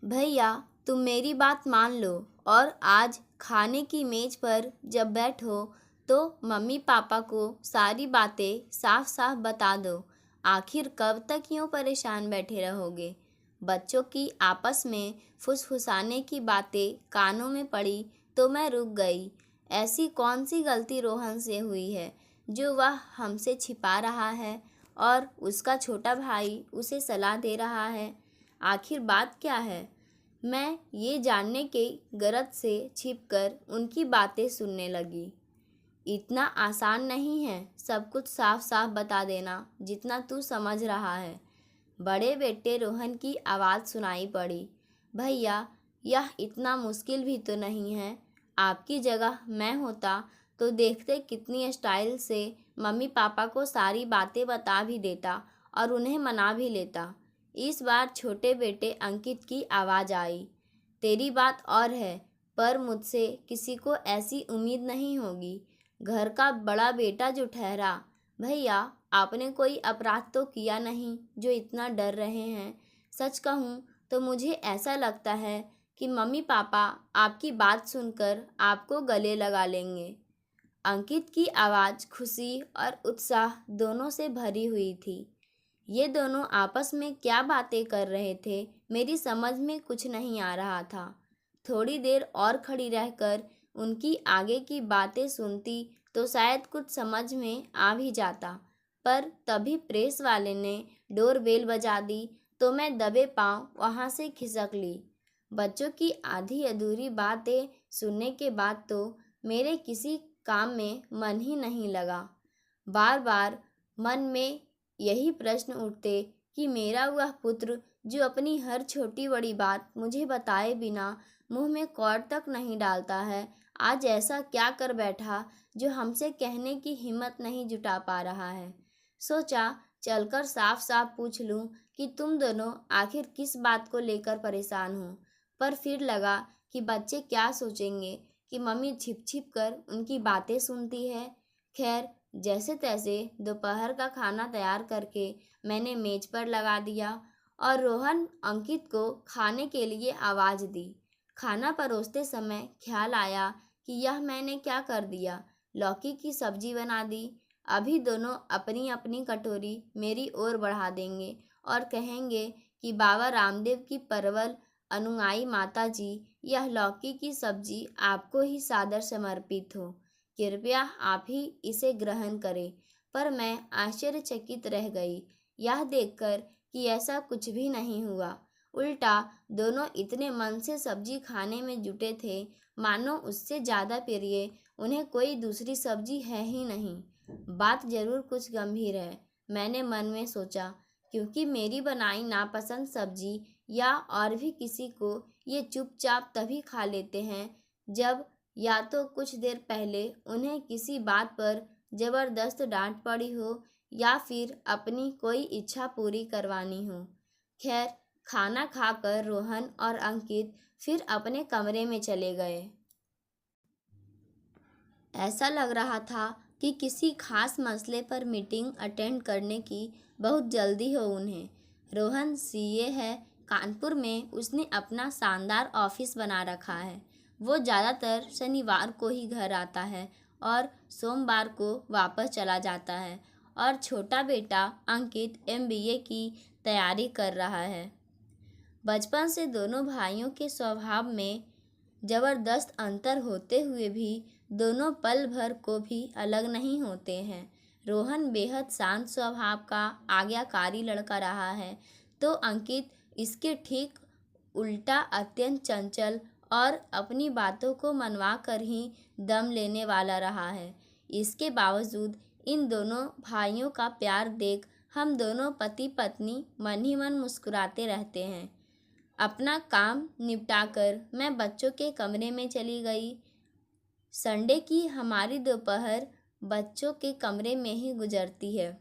भैया, तुम मेरी बात मान लो और आज खाने की मेज पर जब बैठो तो मम्मी पापा को सारी बातें साफ साफ बता दो। आखिर कब तक यूं परेशान बैठे रहोगे? बच्चों की आपस में फुसफुसाने की बातें कानों में पड़ी तो मैं रुक गई। ऐसी कौन सी गलती रोहन से हुई है जो वह हमसे छिपा रहा है और उसका छोटा भाई उसे सलाह दे रहा है? आखिर बात क्या है? मैं ये जानने के गरज से छिपकर उनकी बातें सुनने लगी। इतना आसान नहीं है सब कुछ साफ साफ बता देना जितना तू समझ रहा है। बड़े बेटे रोहन की आवाज़ सुनाई पड़ी। भैया, यह इतना मुश्किल भी तो नहीं है। आपकी जगह मैं होता तो देखते कितनी स्टाइल से मम्मी पापा को सारी बातें बता भी देता और उन्हें मना भी लेता। इस बार छोटे बेटे अंकित की आवाज़ आई। तेरी बात और है, पर मुझसे किसी को ऐसी उम्मीद नहीं होगी। घर का बड़ा बेटा जो ठहरा। भैया, आपने कोई अपराध तो किया नहीं जो इतना डर रहे हैं। सच कहूँ तो मुझे ऐसा लगता है कि मम्मी पापा आपकी बात सुनकर आपको गले लगा लेंगे। अंकित की आवाज़ खुशी और उत्साह दोनों से भरी हुई थी। ये दोनों आपस में क्या बातें कर रहे थे, मेरी समझ में कुछ नहीं आ रहा था। थोड़ी देर और खड़ी रहकर उनकी आगे की बातें सुनती तो शायद कुछ समझ में आ भी जाता, पर तभी प्रेस वाले ने डोरबेल बजा दी तो मैं दबे पांव वहां से खिसक ली। बच्चों की आधी अधूरी बातें सुनने के बाद तो मेरे किसी काम में मन ही नहीं लगा। बार बार मन में यही प्रश्न उठते कि मेरा वह पुत्र जो अपनी हर छोटी बड़ी बात मुझे बताए बिना मुंह में कौर तक नहीं डालता है, आज ऐसा क्या कर बैठा जो हमसे कहने की हिम्मत नहीं जुटा पा रहा है। सोचा चलकर साफ साफ पूछ लूं कि तुम दोनों आखिर किस बात को लेकर परेशान हो, पर फिर लगा कि बच्चे क्या सोचेंगे कि मम्मी छिप छिप कर उनकी बातें सुनती है। खैर, जैसे तैसे दोपहर का खाना तैयार करके मैंने मेज पर लगा दिया और रोहन अंकित को खाने के लिए आवाज़ दी। खाना परोसते समय ख्याल आया कि यह मैंने क्या कर दिया। लौकी की सब्जी बना दी। अभी दोनों अपनी अपनी कटोरी मेरी ओर बढ़ा देंगे और कहेंगे कि बाबा रामदेव की परवल अनुयायी माता जी, यह लौकी की सब्जी आपको ही सादर समर्पित हो। कृपया आप ही इसे ग्रहण करें। पर मैं आश्चर्यचकित रह गई यह देखकर कि ऐसा कुछ भी नहीं हुआ। उल्टा दोनों इतने मन से सब्जी खाने में जुटे थे मानो उससे ज़्यादा प्रिय उन्हें कोई दूसरी सब्जी है ही नहीं। बात जरूर कुछ गंभीर है, मैंने मन में सोचा, क्योंकि मेरी बनाई नापसंद सब्जी या और भी किसी को ये चुपचाप तभी खा लेते हैं जब या तो कुछ देर पहले उन्हें किसी बात पर जबरदस्त डांट पड़ी हो या फिर अपनी कोई इच्छा पूरी करवानी हो। खैर, खाना खाकर रोहन और अंकित फिर अपने कमरे में चले गए। ऐसा लग रहा था कि किसी खास मसले पर मीटिंग अटेंड करने की बहुत जल्दी हो उन्हें। रोहन सीए है, कानपुर में उसने अपना शानदार ऑफिस बना रखा है। वो ज़्यादातर शनिवार को ही घर आता है और सोमवार को वापस चला जाता है। और छोटा बेटा अंकित एमबीए की तैयारी कर रहा है। बचपन से दोनों भाइयों के स्वभाव में जबरदस्त अंतर होते हुए भी दोनों पल भर को भी अलग नहीं होते हैं। रोहन बेहद शांत स्वभाव का आज्ञाकारी लड़का रहा है तो अंकित इसके ठीक उल्टा अत्यंत चंचल और अपनी बातों को मनवा कर ही दम लेने वाला रहा है। इसके बावजूद इन दोनों भाइयों का प्यार देख हम दोनों पति पत्नी मन ही मन मुस्कुराते रहते हैं। अपना काम निपटाकर मैं बच्चों के कमरे में चली गई। संडे की हमारी दोपहर बच्चों के कमरे में ही गुजरती है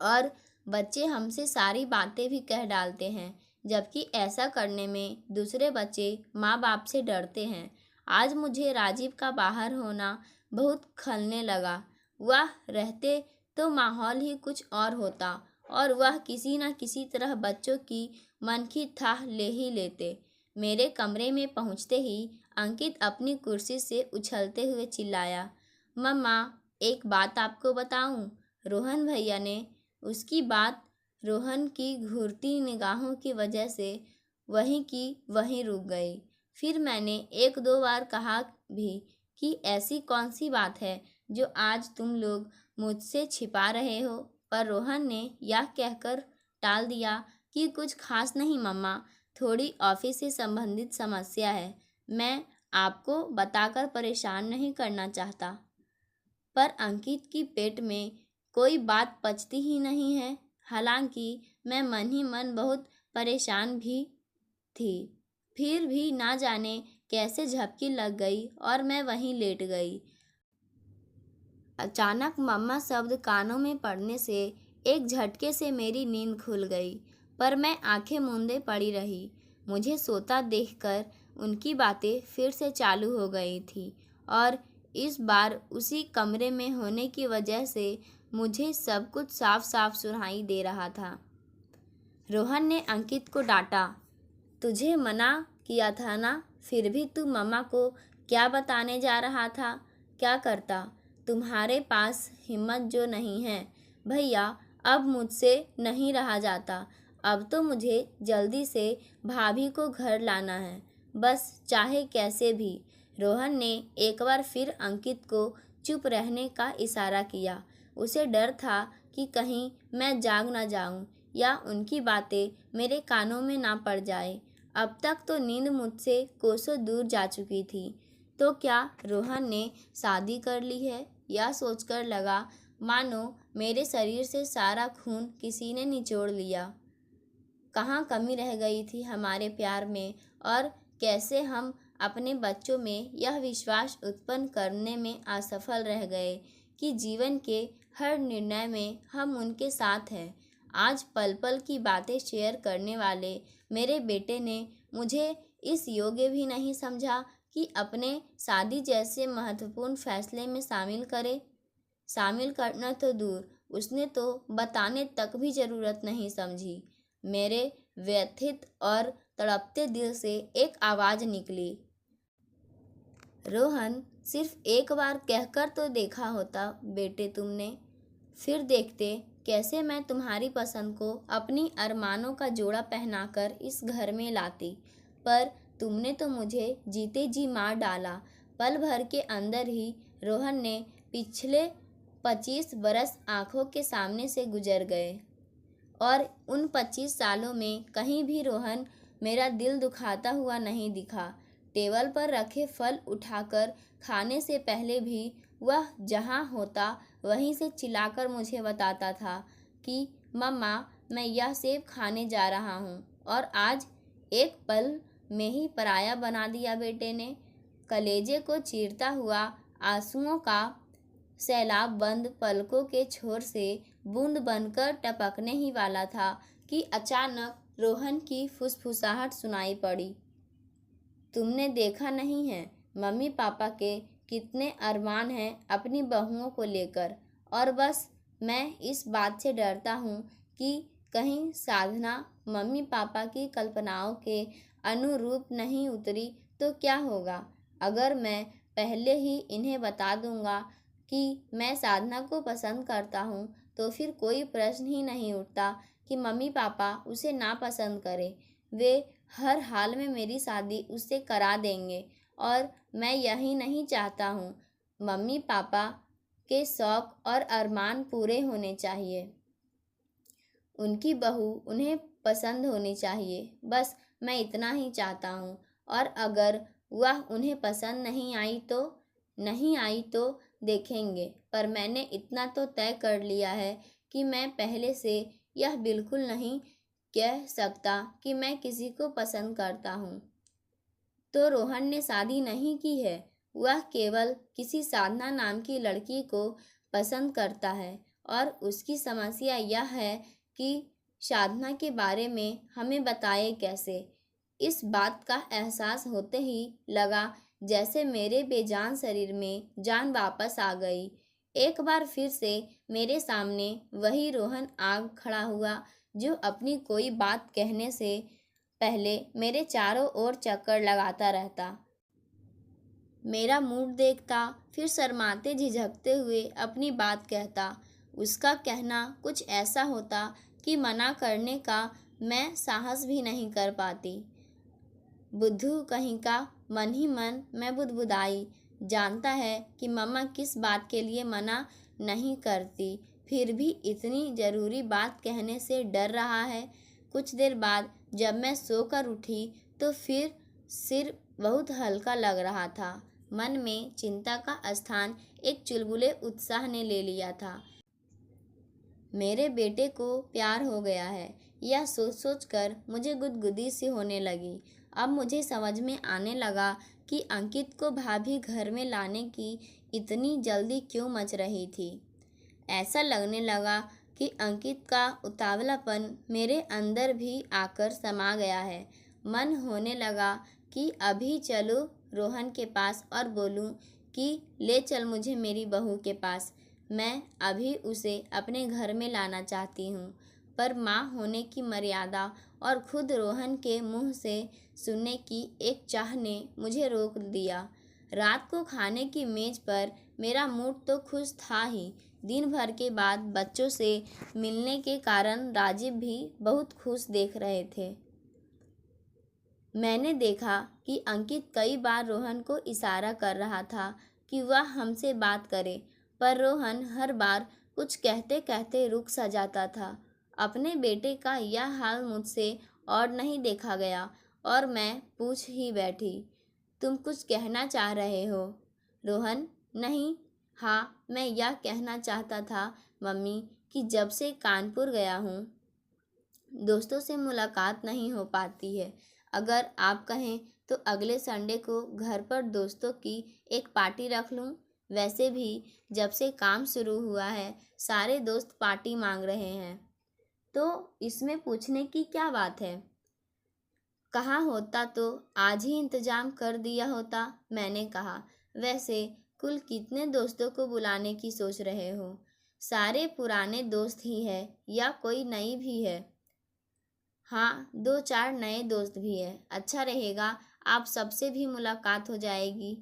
और बच्चे हमसे सारी बातें भी कह डालते हैं, जबकि ऐसा करने में दूसरे बच्चे माँ बाप से डरते हैं। आज मुझे राजीव का बाहर होना बहुत खलने लगा। वह रहते तो माहौल ही कुछ और होता और वह किसी न किसी तरह बच्चों की मन की थाह ले ही लेते। मेरे कमरे में पहुंचते ही अंकित अपनी कुर्सी से उछलते हुए चिल्लाया, मम्मा, एक बात आपको बताऊं? रोहन भैया ने। उसकी बात रोहन की घूरती निगाहों की वजह से वहीं की वहीं रुक गई। फिर मैंने एक दो बार कहा भी कि ऐसी कौन सी बात है जो आज तुम लोग मुझसे छिपा रहे हो, पर रोहन ने यह कहकर टाल दिया कि कुछ खास नहीं मम्मा, थोड़ी ऑफिस से संबंधित समस्या है। मैं आपको बताकर परेशान नहीं करना चाहता। पर अंकित की पेट में कोई बात पचती ही नहीं है। हालांकि मैं मन ही मन बहुत परेशान भी थी, फिर भी ना जाने कैसे झपकी लग गई और मैं वहीं लेट गई। अचानक मम्मा शब्द कानों में पड़ने से एक झटके से मेरी नींद खुल गई, पर मैं आंखें मूंदे पड़ी रही। मुझे सोता देखकर उनकी बातें फिर से चालू हो गई थी और इस बार उसी कमरे में होने की वजह से मुझे सब कुछ साफ साफ सुनाई दे रहा था। रोहन ने अंकित को डांटा, तुझे मना किया था ना, फिर भी तू मम्मा को क्या बताने जा रहा था? क्या करता? तुम्हारे पास हिम्मत जो नहीं है। भैया, अब मुझसे नहीं रहा जाता। अब तो मुझे जल्दी से भाभी को घर लाना है, बस चाहे कैसे भी। रोहन ने एक बार फिर अंकित को चुप रहने का इशारा किया। उसे डर था कि कहीं मैं जाग ना जाऊं या उनकी बातें मेरे कानों में ना पड़ जाए। अब तक तो नींद मुझसे कोसों दूर जा चुकी थी। तो क्या रोहन ने शादी कर ली है? यह सोचकर लगा मानो मेरे शरीर से सारा खून किसी ने निचोड़ लिया। कहाँ कमी रह गई थी हमारे प्यार में, और कैसे हम अपने बच्चों में यह विश्वास उत्पन्न करने में असफल रह गए कि जीवन के हर निर्णय में हम उनके साथ हैं। आज पल पल की बातें शेयर करने वाले मेरे बेटे ने मुझे इस योग्य भी नहीं समझा कि अपने शादी जैसे महत्वपूर्ण फैसले में शामिल करे। शामिल करना तो दूर, उसने तो बताने तक भी ज़रूरत नहीं समझी। मेरे व्यथित और तड़पते दिल से एक आवाज़ निकली, रोहन, सिर्फ एक बार कहकर तो देखा होता बेटे तुमने। फिर देखते कैसे मैं तुम्हारी पसंद को अपनी अरमानों का जोड़ा पहनाकर इस घर में लाती। पर तुमने तो मुझे जीते जी मार डाला। पल भर के अंदर ही रोहन ने पिछले 25 बरस आंखों के सामने से गुजर गए, और उन 25 सालों में कहीं भी रोहन मेरा दिल दुखाता हुआ नहीं दिखा। टेबल पर रखे फल उठाकर खाने से पहले भी वह जहाँ होता वहीं से चिल्लाकर मुझे बताता था कि मम्मा, मैं यह सेब खाने जा रहा हूँ, और आज एक पल में ही पराया बना दिया बेटे ने। कलेजे को चीरता हुआ आंसुओं का सैलाब बंद पलकों के छोर से बूंद बनकर टपकने ही वाला था कि अचानक रोहन की फुसफुसाहट सुनाई पड़ी, तुमने देखा नहीं है मम्मी पापा के कितने अरमान हैं अपनी बहुओं को लेकर, और बस मैं इस बात से डरता हूँ कि कहीं साधना मम्मी पापा की कल्पनाओं के अनुरूप नहीं उतरी तो क्या होगा। अगर मैं पहले ही इन्हें बता दूंगा कि मैं साधना को पसंद करता हूँ, तो फिर कोई प्रश्न ही नहीं उठता कि मम्मी पापा उसे नापसंद करें। वे हर हाल में मेरी शादी उससे करा देंगे, और मैं यही नहीं चाहता हूँ। मम्मी पापा के शौक और अरमान पूरे होने चाहिए, उनकी बहू उन्हें पसंद होनी चाहिए, बस मैं इतना ही चाहता हूँ। और अगर वह उन्हें पसंद नहीं आई तो देखेंगे, पर मैंने इतना तो तय कर लिया है कि मैं पहले से यह बिल्कुल नहीं कह सकता कि मैं किसी को पसंद करता हूँ। तो रोहन ने शादी नहीं की है, वह केवल किसी साधना नाम की लड़की को पसंद करता है, और उसकी समस्या यह है कि साधना के बारे में हमें बताए कैसे। इस बात का एहसास होते ही लगा जैसे मेरे बेजान शरीर में जान वापस आ गई। एक बार फिर से मेरे सामने वही रोहन आग खड़ा हुआ जो अपनी कोई बात कहने से पहले मेरे चारों ओर चक्कर लगाता रहता, मेरा मूड देखता, फिर शर्माते झिझकते हुए अपनी बात कहता। उसका कहना कुछ ऐसा होता कि मना करने का मैं साहस भी नहीं कर पाती। बुद्धू कहीं का, मन ही मन मैं बुदबुदाई। जानता है कि मम्मा किस बात के लिए मना नहीं करती, फिर भी इतनी ज़रूरी बात कहने से डर रहा है। कुछ देर बाद जब मैं सोकर उठी तो फिर सिर बहुत हल्का लग रहा था। मन में चिंता का स्थान एक चुलबुले उत्साह ने ले लिया था। मेरे बेटे को प्यार हो गया है, यह सोच सोच कर मुझे गुदगुदी सी होने लगी। अब मुझे समझ में आने लगा कि अंकित को भाभी घर में लाने की इतनी जल्दी क्यों मच रही थी। ऐसा लगने लगा कि अंकित का उतावलापन मेरे अंदर भी आकर समा गया है। मन होने लगा कि अभी चलो रोहन के पास और बोलूं कि ले चल मुझे मेरी बहू के पास। मैं अभी उसे अपने घर में लाना चाहती हूँ, पर माँ होने की मर्यादा और खुद रोहन के मुंह से सुनने की एक चाह ने मुझे रोक दिया। रात को खाने की मेज पर मेरा मूड तो खुश था ही। दिन भर के बाद बच्चों से मिलने के कारण राजीव भी बहुत खुश देख रहे थे। मैंने देखा कि अंकित कई बार रोहन को इशारा कर रहा था कि वह हमसे बात करे, पर रोहन हर बार कुछ कहते कहते रुक सा जाता था। अपने बेटे का यह हाल मुझसे और नहीं देखा गया और मैं पूछ ही बैठी, तुम कुछ कहना चाह रहे हो रोहन? नहीं, हाँ, मैं यह कहना चाहता था मम्मी कि जब से कानपुर गया हूँ दोस्तों से मुलाकात नहीं हो पाती है। अगर आप कहें तो अगले संडे को घर पर दोस्तों की एक पार्टी रख लूँ। वैसे भी जब से काम शुरू हुआ है सारे दोस्त पार्टी मांग रहे हैं, तो इसमें पूछने की क्या बात है। कहा होता तो आज ही इंतजाम कर दिया होता, मैंने कहा। वैसे कुल कितने दोस्तों को बुलाने की सोच रहे हो? सारे पुराने दोस्त ही है या कोई नई भी है? हाँ, 2-4 नए दोस्त भी है। अच्छा रहेगा, आप सबसे भी मुलाकात हो जाएगी।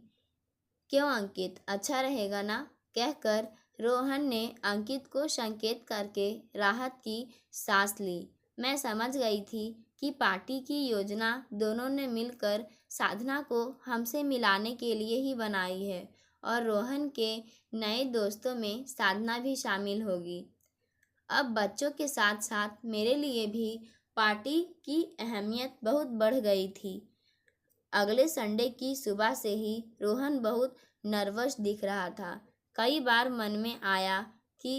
क्यों अंकित, अच्छा रहेगा ना? कहकर रोहन ने अंकित को संकेत करके राहत की सांस ली। मैं समझ गई थी कि पार्टी की योजना दोनों ने मिलकर साधना को हमसे मिलाने के लिए ही बनाई है और रोहन के नए दोस्तों में साधना भी शामिल होगी। अब बच्चों के साथ साथ मेरे लिए भी पार्टी की अहमियत बहुत बढ़ गई थी। अगले संडे की सुबह से ही रोहन बहुत नर्वस दिख रहा था। कई बार मन में आया कि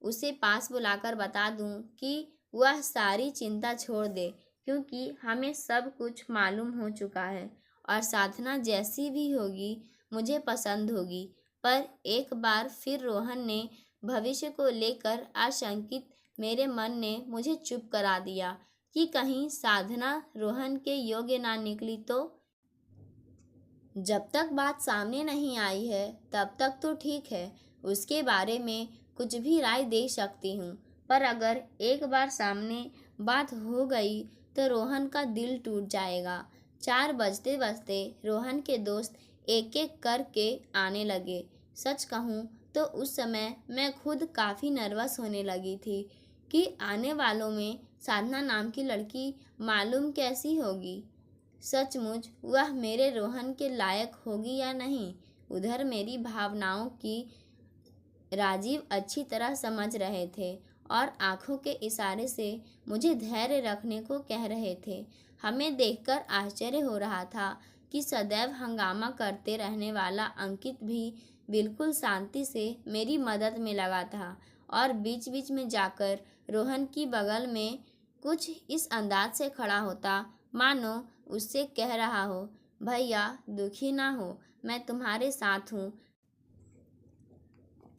उसे पास बुलाकर बता दूं कि वह सारी चिंता छोड़ दे, क्योंकि हमें सब कुछ मालूम हो चुका है और साधना जैसी भी होगी मुझे पसंद होगी। पर एक बार फिर रोहन ने भविष्य को लेकर आशंकित मेरे मन ने मुझे चुप करा दिया कि कहीं साधना रोहन के योग्य ना निकली तो। जब तक बात सामने नहीं आई है तब तक तो ठीक है, उसके बारे में कुछ भी राय दे सकती हूँ, पर अगर एक बार सामने बात हो गई तो रोहन का दिल टूट जाएगा। 4 बजते बजते रोहन के दोस्त एक एक करके आने लगे। सच कहूँ तो उस समय मैं खुद काफ़ी नर्वस होने लगी थी कि आने वालों में साधना नाम की लड़की मालूम कैसी होगी। सचमुच वह मेरे रोहन के लायक होगी या नहीं। उधर मेरी भावनाओं की राजीव अच्छी तरह समझ रहे थे और आंखों के इशारे से मुझे धैर्य रखने को कह रहे थे। हमें देखकर आश्चर्य हो रहा था कि सदैव हंगामा करते रहने वाला अंकित भी बिल्कुल शांति से मेरी मदद में लगा था और बीच बीच में जाकर रोहन की बगल में कुछ इस अंदाज से खड़ा होता मानो उससे कह रहा हो, भैया दुखी ना हो, मैं तुम्हारे साथ हूँ।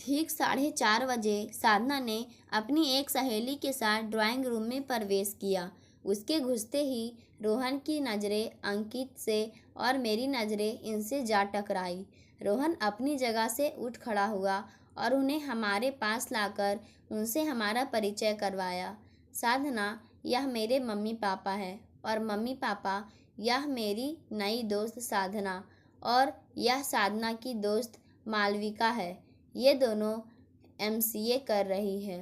ठीक 4:30 बजे साधना ने अपनी एक सहेली के साथ ड्राइंग रूम में प्रवेश किया। उसके घुसते ही रोहन की नज़रें अंकित से और मेरी नज़रें इनसे जा टकराई। रोहन अपनी जगह से उठ खड़ा हुआ और उन्हें हमारे पास लाकर उनसे हमारा परिचय करवाया। साधना, यह मेरे मम्मी पापा है और मम्मी पापा, यह मेरी नई दोस्त साधना और यह साधना की दोस्त मालविका है। ये दोनों एमसीए कर रही है।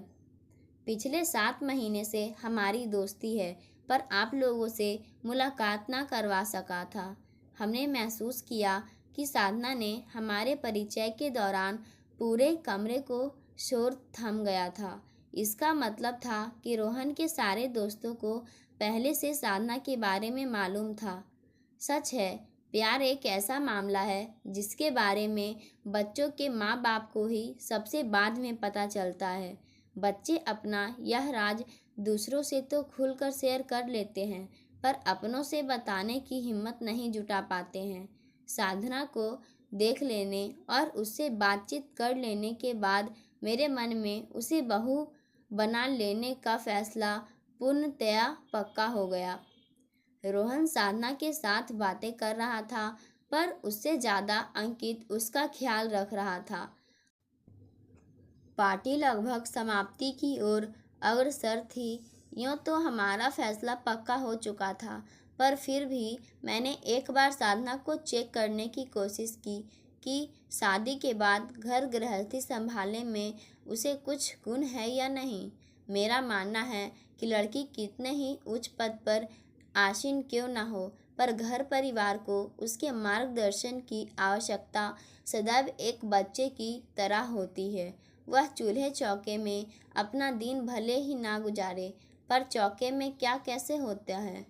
पिछले 7 महीने से हमारी दोस्ती है, पर आप लोगों से मुलाकात ना करवा सका था। हमने महसूस किया कि साधना ने हमारे परिचय के दौरान पूरे कमरे को शोर थम गया था। इसका मतलब था कि रोहन के सारे दोस्तों को पहले से साधना के बारे में मालूम था। सच है, प्यार एक ऐसा मामला है जिसके बारे में बच्चों के माँ बाप को ही सबसे बाद में पता चलता है। बच्चे अपना यह राज दूसरों से तो खुलकर शेयर कर लेते हैं, पर अपनों से बताने की हिम्मत नहीं जुटा पाते हैं। साधना को देख लेने और उससे बातचीत कर लेने के बाद मेरे मन में उसे बहू बना लेने का फैसला पूर्णतया पक्का हो गया। रोहन साधना के साथ बातें कर रहा था, पर उससे ज़्यादा अंकित उसका ख्याल रख रहा था। पार्टी लगभग समाप्ति की ओर अग्रसर थी। यूँ तो हमारा फैसला पक्का हो चुका था, पर फिर भी मैंने एक बार साधना को चेक करने की कोशिश की कि शादी के बाद घर गृहस्थी संभालने में उसे कुछ गुण है या नहीं। मेरा मानना है कि लड़की कितने ही उच्च पद पर आसीन क्यों न हो, पर घर परिवार को उसके मार्गदर्शन की आवश्यकता सदैव एक बच्चे की तरह होती है। वह चूल्हे चौके में अपना दिन भले ही ना गुजारे, पर चौके में क्या कैसे होता है,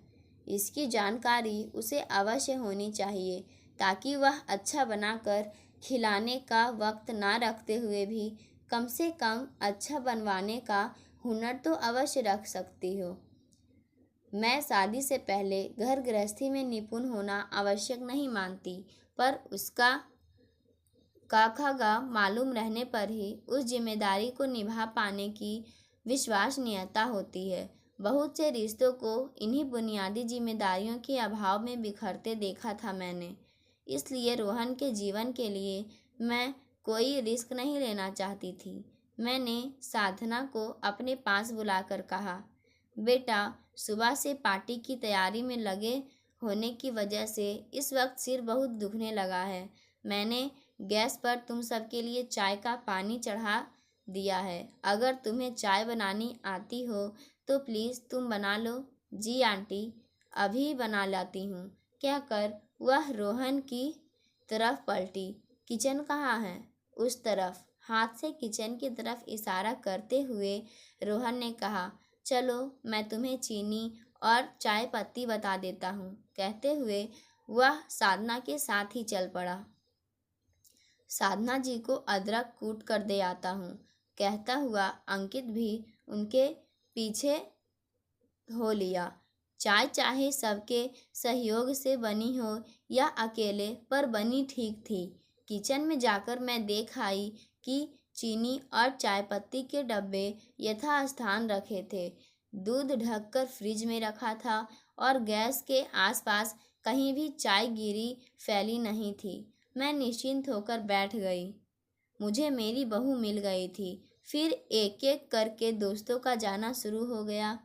इसकी जानकारी उसे अवश्य होनी चाहिए, ताकि वह अच्छा बनाकर खिलाने का वक्त ना रखते हुए भी कम से कम अच्छा बनवाने का हुनर तो अवश्य रख सकती हो। मैं शादी से पहले घर गृहस्थी में निपुण होना आवश्यक नहीं मानती, पर उसका काखागा मालूम रहने पर ही उस जिम्मेदारी को निभा पाने की विश्वसनीयता होती है। बहुत से रिश्तों को इन्हीं बुनियादी जिम्मेदारियों के अभाव में बिखरते देखा था मैंने। इसलिए रोहन के जीवन के लिए मैं कोई रिस्क नहीं लेना चाहती थी। मैंने साधना को अपने पास बुलाकर कहा, बेटा, सुबह से पार्टी की तैयारी में लगे होने की वजह से इस वक्त सिर बहुत दुखने लगा है। मैंने गैस पर तुम सबके लिए चाय का पानी चढ़ा दिया है। अगर तुम्हें चाय बनानी आती हो तो प्लीज़ तुम बना लो। जी आंटी, अभी बना लाती हूँ, कहकर वह रोहन की तरफ पलटी। किचन कहाँ है? उस तरफ। हाथ से किचन की तरफ इशारा करते हुए रोहन ने कहा, चलो मैं तुम्हें चीनी और चाय पत्ती बता देता हूँ। कहते हुए वह साधना के साथ ही चल पड़ा। साधना जी को अदरक कूट कर दे आता हूँ, कहता हुआ अंकित भी उनके पीछे हो लिया। चाय चाहे सबके सहयोग से बनी हो या अकेले, पर बनी ठीक थी। किचन में जाकर मैं देख आई कि चीनी और चाय पत्ती के डब्बे यथास्थान रखे थे। दूध ढककर फ्रिज में रखा था और गैस के आसपास कहीं भी चाय गिरी फैली नहीं थी। मैं निश्चिंत होकर बैठ गई। मुझे मेरी बहू मिल गई थी। फिर एक एक करके दोस्तों का जाना शुरू हो गया।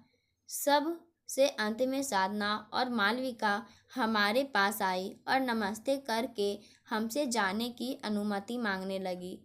सब से अंत में साधना और मालविका हमारे पास आई और नमस्ते करके हमसे जाने की अनुमति मांगने लगी।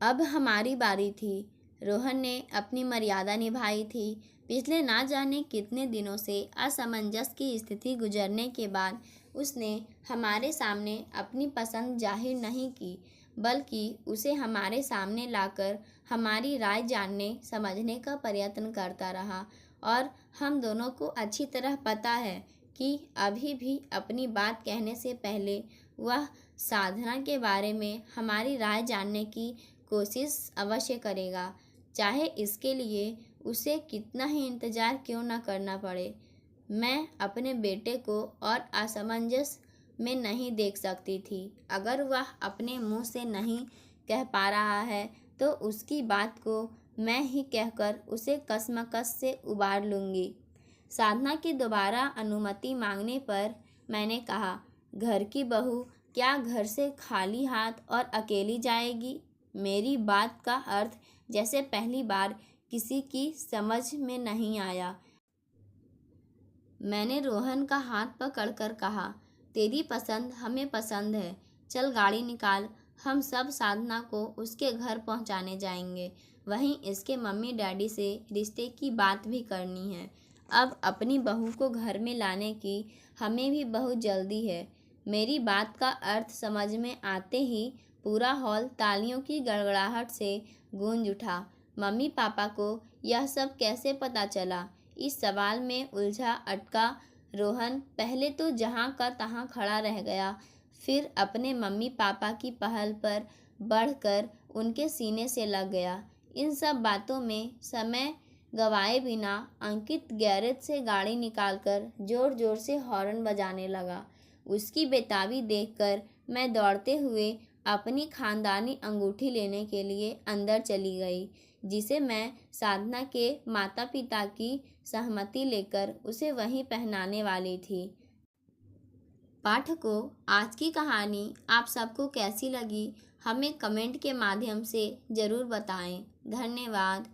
अब हमारी बारी थी। रोहन ने अपनी मर्यादा निभाई थी। पिछले ना जाने कितने दिनों से असमंजस की स्थिति गुजरने के बाद उसने हमारे सामने अपनी पसंद जाहिर नहीं की, बल्कि उसे हमारे सामने लाकर हमारी राय जानने समझने का प्रयत्न करता रहा। और हम दोनों को अच्छी तरह पता है कि अभी भी अपनी बात कहने से पहले वह साधना के बारे में हमारी राय जानने की कोशिश अवश्य करेगा, चाहे इसके लिए उसे कितना ही इंतज़ार क्यों न करना पड़े। मैं अपने बेटे को और असमंजस में नहीं देख सकती थी। अगर वह अपने मुंह से नहीं कह पा रहा है तो उसकी बात को मैं ही कहकर उसे कशमकश से उबार लूँगी। साधना की दोबारा अनुमति मांगने पर मैंने कहा, घर की बहू क्या घर से खाली हाथ और अकेली जाएगी? मेरी बात का अर्थ जैसे पहली बार किसी की समझ में नहीं आया। मैंने रोहन का हाथ पकड़कर कहा, तेरी पसंद हमें पसंद है, चल गाड़ी निकाल, हम सब साधना को उसके घर पहुंचाने जाएंगे। वहीं इसके मम्मी डैडी से रिश्ते की बात भी करनी है। अब अपनी बहू को घर में लाने की हमें भी बहुत जल्दी है। मेरी बात का अर्थ समझ में आते ही पूरा हॉल तालियों की गड़गड़ाहट से गूंज उठा। मम्मी पापा को यह सब कैसे पता चला? इस सवाल में उलझा अटका रोहन पहले तो जहाँ का तहाँ खड़ा रह गया, फिर अपने मम्मी पापा की पहल पर बढ़कर उनके सीने से लग गया। इन सब बातों में समय गवाए बिना अंकित गैरेज से गाड़ी निकालकर जोर जोर से हॉर्न बजाने लगा। उसकी बेताबी देखकर मैं दौड़ते हुए अपनी खानदानी अंगूठी लेने के लिए अंदर चली गई, जिसे मैं साधना के माता पिता की सहमति लेकर उसे वहीं पहनाने वाली थी। पाठकों, आज की कहानी आप सबको कैसी लगी हमें कमेंट के माध्यम से ज़रूर बताएं। धन्यवाद।